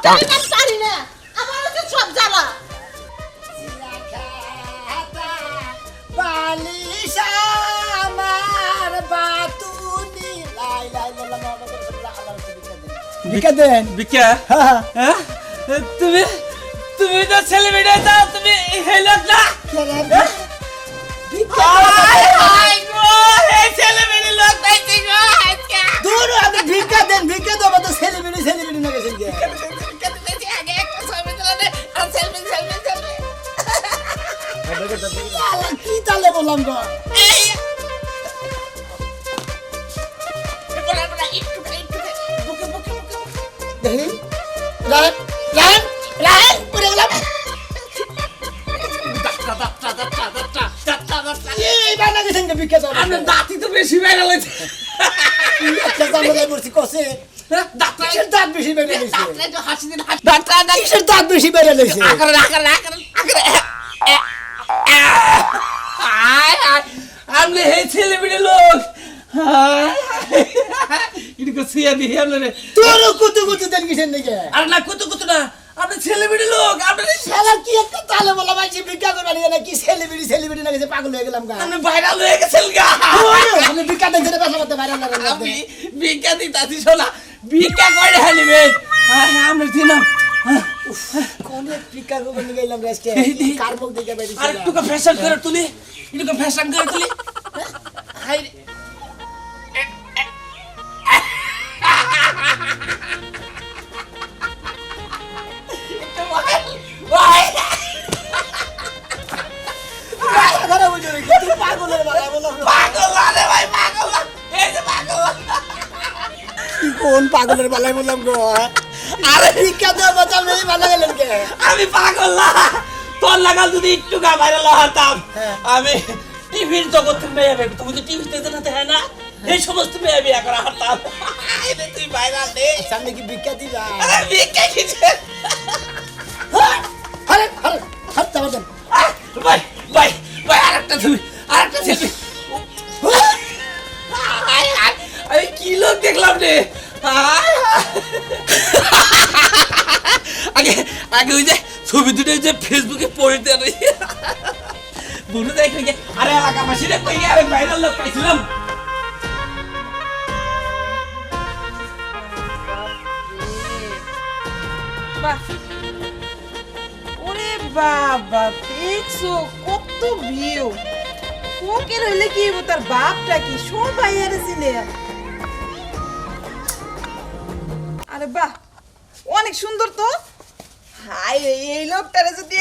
আমি পারি না আমার হচ্ছে সব জ্বালা বালিশ আমার বাতুনি লাই লাই বললাম ভিক্ষা দেন বিকা হ্যাঁ তুমি তুমি তো ছেলে মেয়ে দাও তুমি হেলো না দূর আপনি ভিক্ষা দেন ভিক্ষা দেবো তো সেলিব্রিটি না গেছেন কি তাহলে বললাম গো দেখি রান রান রান পড়ে গেলাম এই বানা গেছেন ভিক্ষা দেবো আপনার দাঁতই তো বেশি বেড়ে গেছে দাঁত বেশি বেড়ে গেছে হাসি দিন কিসের দাঁত বেশি বেড়ে গেছে আপনি হে ছেলে মেয়ে লোক এদিকে শুয়ে দিই আপনার তোর কুতু কুতু দেন কিসের নাকি আর না কুতু কুতু না আপনি ছেলে মেয়ে লোক আপনি শালা কি একটা তালে বলা ভাই ভিক্ষা করবা না কি সেলিব্রিটি না গেছে পাগল হয়ে গেলাম গা আপনি ভাইরাল হয়ে গেছেন গা আমি ভিক্ষা দেন ছেড়ে ব্যবসা করতে পারি না আমি ভিক্ষা দিতাছি শোনা ভিক্ষা করে হানিবেন আমরা দিলাম কোন ভিক্ষা করতে নিয়ে গেলাম আজকে কার মুখ দেখে বেরিয়ে আর একটু ফ্যাশন করে তুলি একটু ফ্যাশন করে তুলি হাই কোন পাগলের বেলায় বললাম গো আরে ভিক্ষা দেওয়া বাচ্চা মেয়ে ভালো গেলেন কে আমি পাগল না তোর লাগাল যদি একটু গা ভাইরাল হতাম আমি টিভির জগৎ থেকে যাবে তুমি তো টিভিতে দেখাতে হয় না এই সমস্ত মেয়ে বিয়ে করা হতাম তুই ভাইরাল দে সামনে কি ভিক্ষা দিবা আরে ভিক্ষা কিছু আরে আরে হাত চাপা দেন ভাই ভাই ভাই আরেকটা তুমি আরেকটা ছেলে আমি কি লোক দেখলাম রে আগে আগে ওই যে ছবি দুটো যে ফেসবুকে পড়ে দেয় বলে দেখ আরে এলাকাবাসী রে কই আরে ভাইরাল লোক পাইছিলাম ওরে বাবা দেখছো কত ভিউ কোকের হইলে কি হইব তার বাপটা কি সবাই আরে চিনে আরে বাহ অনেক সুন্দর তো হাই এই লোকটারে যদি